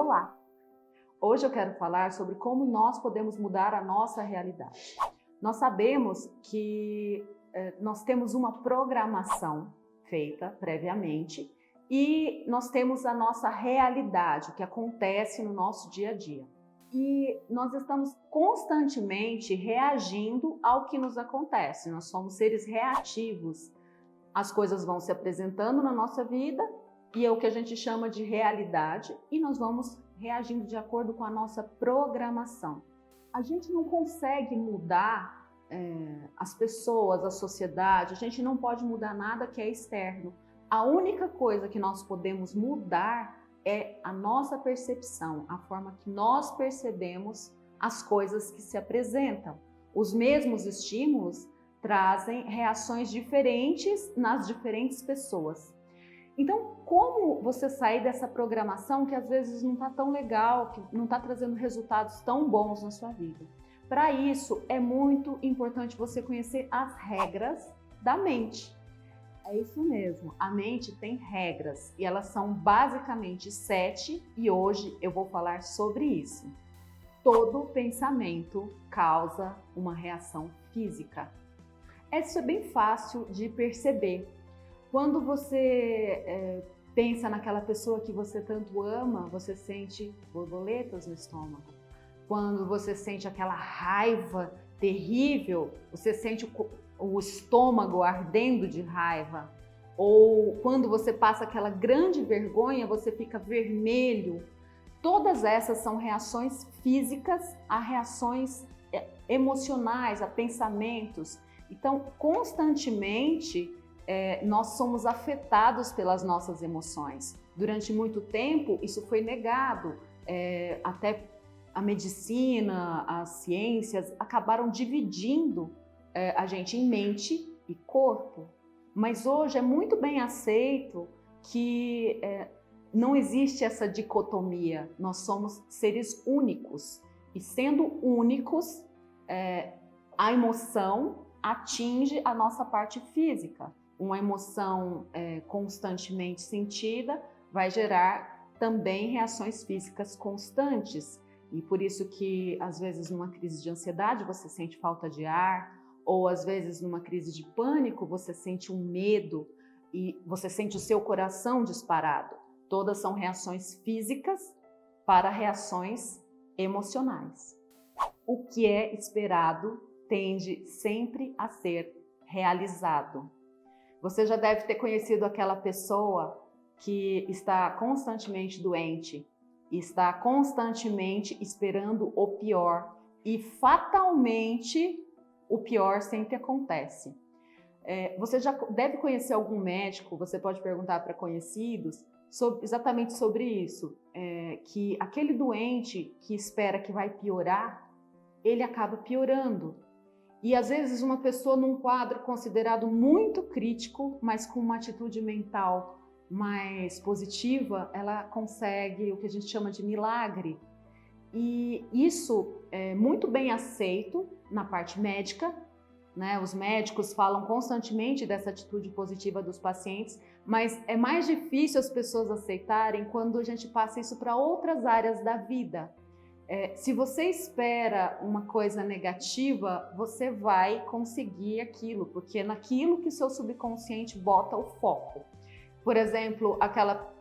Olá! Hoje eu quero falar sobre como nós podemos mudar a nossa realidade. Nós sabemos que nós temos uma programação feita previamente e nós temos a nossa realidade, o que acontece no nosso dia a dia. E nós estamos constantemente reagindo ao que nos acontece. Nós somos seres reativos. As coisas vão se apresentando na nossa vida e é o que a gente chama de realidade e nós vamos reagindo de acordo com a nossa programação. A gente não consegue mudar as pessoas, a sociedade, a gente não pode mudar nada que é externo. A única coisa que nós podemos mudar é a nossa percepção, a forma que nós percebemos as coisas que se apresentam. Os mesmos estímulos trazem reações diferentes nas diferentes pessoas. Então, como você sair dessa programação que às vezes não está tão legal, que não está trazendo resultados tão bons na sua vida? Para isso, é muito importante você conhecer as regras da mente. É isso mesmo, a mente tem regras e elas são basicamente 7 e hoje eu vou falar sobre isso. Todo pensamento causa uma reação física. Isso é bem fácil de perceber. Quando você pensa naquela pessoa que você tanto ama, você sente borboletas no estômago. Quando você sente aquela raiva terrível, você sente o estômago ardendo de raiva. Ou quando você passa aquela grande vergonha, você fica vermelho. Todas essas são reações físicas a reações emocionais, a pensamentos. Então, constantemente, nós somos afetados pelas nossas emoções. Durante muito tempo, isso foi negado. Até a medicina, as ciências acabaram dividindo a gente em mente e corpo. Mas hoje é muito bem aceito que não existe essa dicotomia. Nós somos seres únicos. E sendo únicos, a emoção atinge a nossa parte física. Uma emoção constantemente sentida vai gerar também reações físicas constantes. E por isso que, às vezes, numa crise de ansiedade, você sente falta de ar, ou às vezes, numa crise de pânico, você sente um medo e você sente o seu coração disparado. Todas são reações físicas para reações emocionais. O que é esperado tende sempre a ser realizado. Você já deve ter conhecido aquela pessoa que está constantemente doente, está constantemente esperando o pior e fatalmente o pior sempre acontece. Você já deve conhecer algum médico, você pode perguntar para conhecidos exatamente sobre isso, que aquele doente que espera que vai piorar, ele acaba piorando. E às vezes uma pessoa num quadro considerado muito crítico, mas com uma atitude mental mais positiva, ela consegue o que a gente chama de milagre. E isso é muito bem aceito na parte médica, né? Os médicos falam constantemente dessa atitude positiva dos pacientes, mas é mais difícil as pessoas aceitarem quando a gente passa isso para outras áreas da vida. Se você espera uma coisa negativa, você vai conseguir aquilo, porque é naquilo que o seu subconsciente bota o foco. Por exemplo, aquela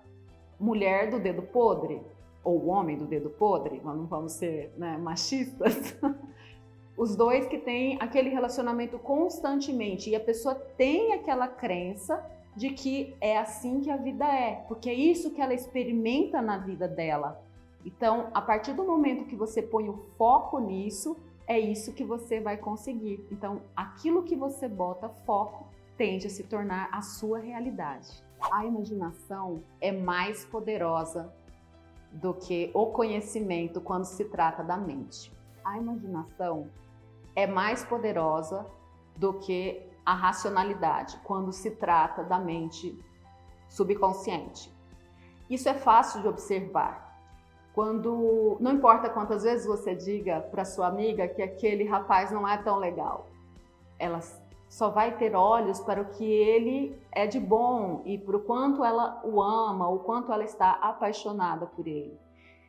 mulher do dedo podre, ou o homem do dedo podre, não vamos ser, né, machistas, os dois que têm aquele relacionamento constantemente e a pessoa tem aquela crença de que é assim que a vida é, porque é isso que ela experimenta na vida dela. Então, a partir do momento que você põe o foco nisso, é isso que você vai conseguir. Então, aquilo que você bota foco tende a se tornar a sua realidade. A imaginação é mais poderosa do que o conhecimento quando se trata da mente. A imaginação é mais poderosa do que a racionalidade quando se trata da mente subconsciente. Isso é fácil de observar. Quando, não importa quantas vezes você diga para sua amiga que aquele rapaz não é tão legal, ela só vai ter olhos para o que ele é de bom e para o quanto ela o ama, o quanto ela está apaixonada por ele.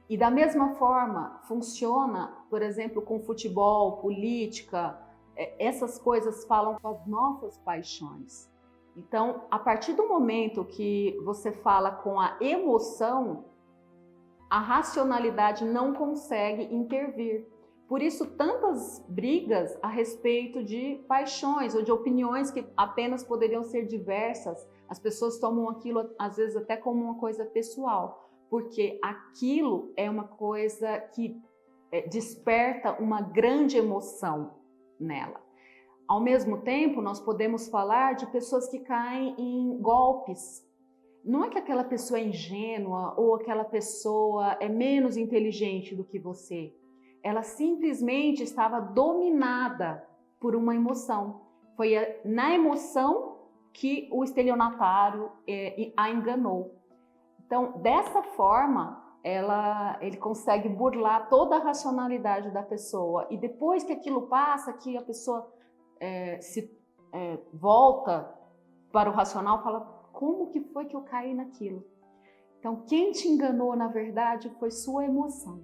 E da mesma forma, funciona, por exemplo, com futebol, política, essas coisas falam com as nossas paixões. Então, a partir do momento que você fala com a emoção, a racionalidade não consegue intervir. Por isso, tantas brigas a respeito de paixões ou de opiniões que apenas poderiam ser diversas. As pessoas tomam aquilo, às vezes, até como uma coisa pessoal, porque aquilo é uma coisa que desperta uma grande emoção nela. Ao mesmo tempo, nós podemos falar de pessoas que caem em golpes. Não é que aquela pessoa é ingênua ou aquela pessoa é menos inteligente do que você. Ela simplesmente estava dominada por uma emoção. Foi na emoção que o estelionatário a enganou. Então, dessa forma, ele consegue burlar toda a racionalidade da pessoa. E depois que aquilo passa, que a pessoa volta para o racional, fala: como que foi que eu caí naquilo? Então, quem te enganou, na verdade, foi sua emoção.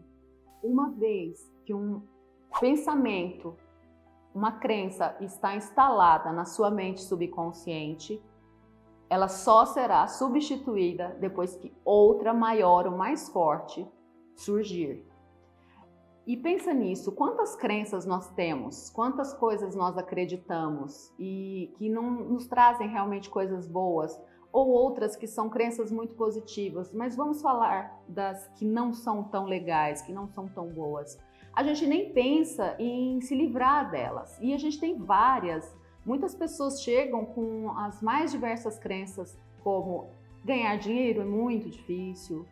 Uma vez que um pensamento, uma crença está instalada na sua mente subconsciente, ela só será substituída depois que outra maior ou mais forte surgir. E pensa nisso, quantas crenças nós temos, quantas coisas nós acreditamos e que não nos trazem realmente coisas boas, ou outras que são crenças muito positivas, mas vamos falar das que não são tão legais, que não são tão boas. A gente nem pensa em se livrar delas, e a gente tem várias. Muitas pessoas chegam com as mais diversas crenças, como ganhar dinheiro é muito difícil,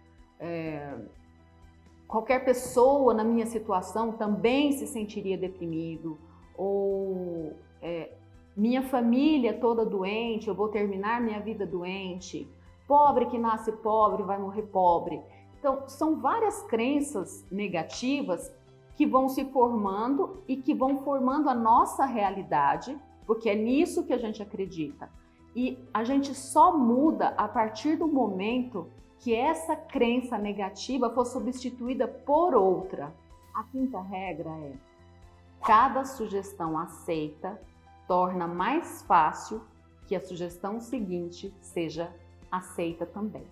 qualquer pessoa na minha situação também se sentiria deprimido, ou minha família toda doente, eu vou terminar minha vida doente, pobre que nasce pobre vai morrer pobre. Então, são várias crenças negativas que vão se formando e que vão formando a nossa realidade, porque é nisso que a gente acredita. E a gente só muda a partir do momento que essa crença negativa for substituída por outra. A quinta regra é: cada sugestão aceita torna mais fácil que a sugestão seguinte seja aceita também.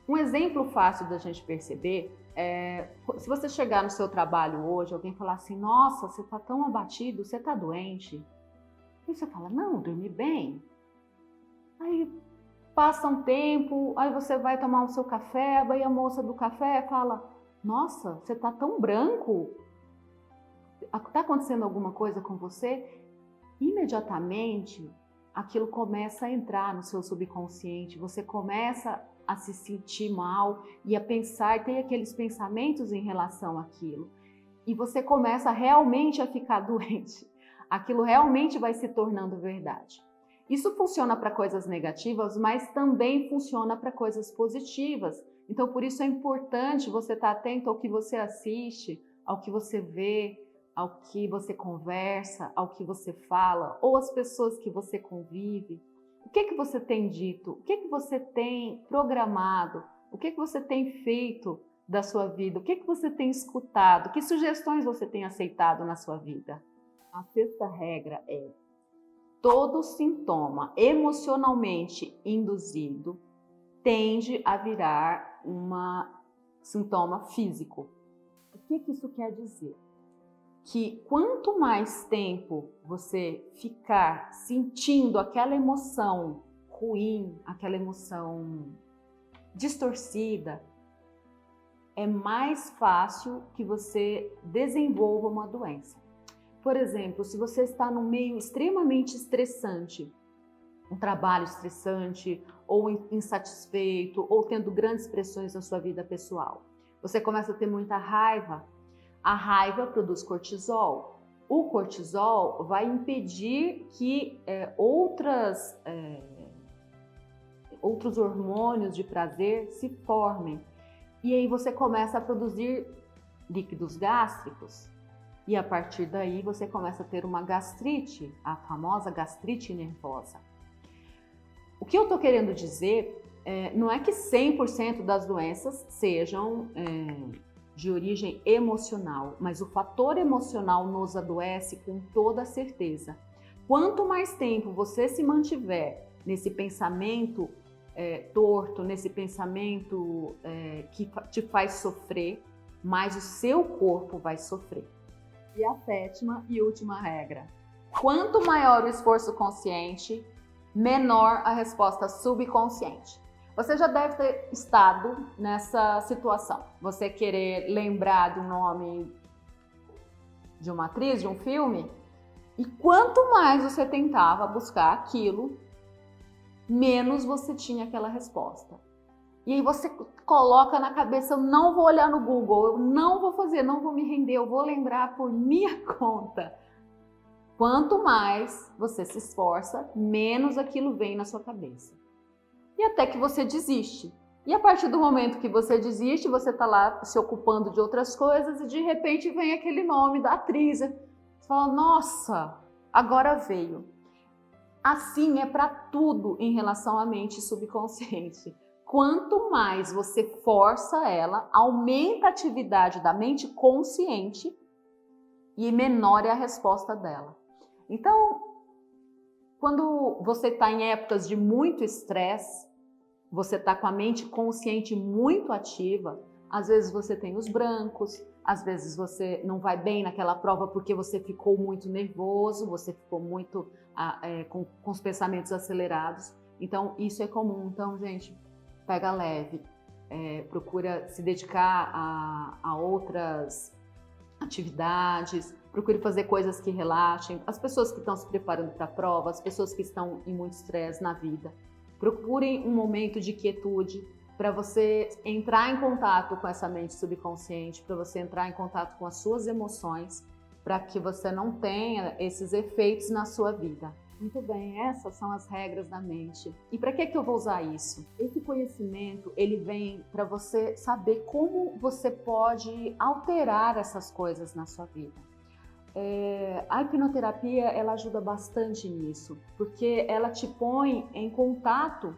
Um exemplo fácil da gente perceber é, se você chegar no seu trabalho hoje, alguém falar assim: nossa, você está tão abatido, você está doente. E você fala: não, dormi bem. Aí passa um tempo, aí você vai tomar o seu café, aí a moça do café fala: nossa, você está tão branco, está acontecendo alguma coisa com você? Imediatamente, aquilo começa a entrar no seu subconsciente, você começa a se sentir mal e a pensar, ter aqueles pensamentos em relação àquilo. E você começa realmente a ficar doente. Aquilo realmente vai se tornando verdade. Isso funciona para coisas negativas, mas também funciona para coisas positivas. Então, por isso é importante você estar atento ao que você assiste, ao que você vê, ao que você conversa, ao que você fala, ou as pessoas que você convive. O que você tem dito? O que você tem programado? O que você tem feito da sua vida? O que você tem escutado? Que sugestões você tem aceitado na sua vida? A sexta regra é: todo sintoma emocionalmente induzido tende a virar um sintoma físico. O que isso quer dizer? Que quanto mais tempo você ficar sentindo aquela emoção ruim, aquela emoção distorcida, é mais fácil que você desenvolva uma doença. Por exemplo, se você está num meio extremamente estressante, um trabalho estressante, ou insatisfeito, ou tendo grandes pressões na sua vida pessoal, você começa a ter muita raiva. A raiva produz cortisol. O cortisol vai impedir que outros hormônios de prazer se formem. E aí você começa a produzir líquidos gástricos. E a partir daí você começa a ter uma gastrite, a famosa gastrite nervosa. O que eu estou querendo dizer Não é que 100% das doenças sejam de origem emocional, mas o fator emocional nos adoece com toda certeza. Quanto mais tempo você se mantiver nesse pensamento torto, nesse pensamento que te faz sofrer, mais o seu corpo vai sofrer. E a 7ª e última regra: quanto maior o esforço consciente, menor a resposta subconsciente. Você já deve ter estado nessa situação. Você querer lembrar do nome de uma atriz, de um filme, e quanto mais você tentava buscar aquilo, menos você tinha aquela resposta. E aí você coloca na cabeça: eu não vou olhar no Google, eu não vou fazer, não vou me render, eu vou lembrar por minha conta. Quanto mais você se esforça, menos aquilo vem na sua cabeça. E até que você desiste. E a partir do momento que você desiste, você está lá se ocupando de outras coisas e de repente vem aquele nome da atriz. Você fala: nossa, agora veio. Assim é para tudo em relação à mente subconsciente. Quanto mais você força ela, aumenta a atividade da mente consciente e menor é a resposta dela. Então, quando você está em épocas de muito estresse, você está com a mente consciente muito ativa, às vezes você tem os brancos, às vezes você não vai bem naquela prova porque você ficou muito nervoso, você ficou muito com os pensamentos acelerados. Então, isso é comum. Então, gente, pega leve, procura se dedicar a outras atividades, procure fazer coisas que relaxem. As pessoas que estão se preparando para a prova, as pessoas que estão em muito estresse na vida, procurem um momento de quietude para você entrar em contato com essa mente subconsciente, para você entrar em contato com as suas emoções, para que você não tenha esses efeitos na sua vida. Muito bem, essas são as regras da mente. E para que eu vou usar isso? Esse conhecimento, ele vem para você saber como você pode alterar essas coisas na sua vida. A hipnoterapia, ela ajuda bastante nisso, porque ela te põe em contato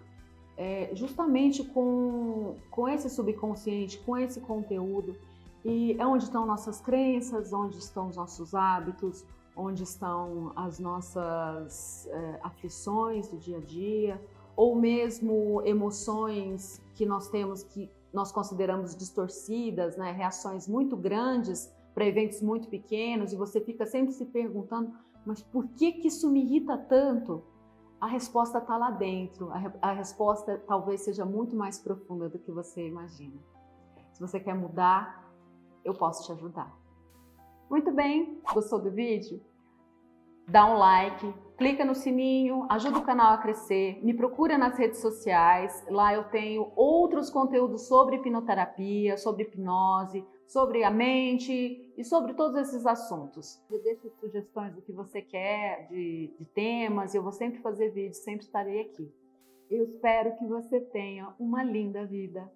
justamente com esse subconsciente, com esse conteúdo, e é onde estão nossas crenças, onde estão os nossos hábitos, onde estão as nossas aflições do dia a dia, ou mesmo emoções que nós temos que nós consideramos distorcidas, né? Reações muito grandes para eventos muito pequenos, e você fica sempre se perguntando: mas por que isso me irrita tanto? A resposta está lá dentro, a resposta talvez seja muito mais profunda do que você imagina. Se você quer mudar, eu posso te ajudar. Muito bem, gostou do vídeo? Dá um like, clica no sininho, ajuda o canal a crescer, me procura nas redes sociais, lá eu tenho outros conteúdos sobre hipnoterapia, sobre hipnose, sobre a mente e sobre todos esses assuntos. Eu deixo sugestões do que você quer, de temas, e eu vou sempre fazer vídeos, sempre estarei aqui. Eu espero que você tenha uma linda vida.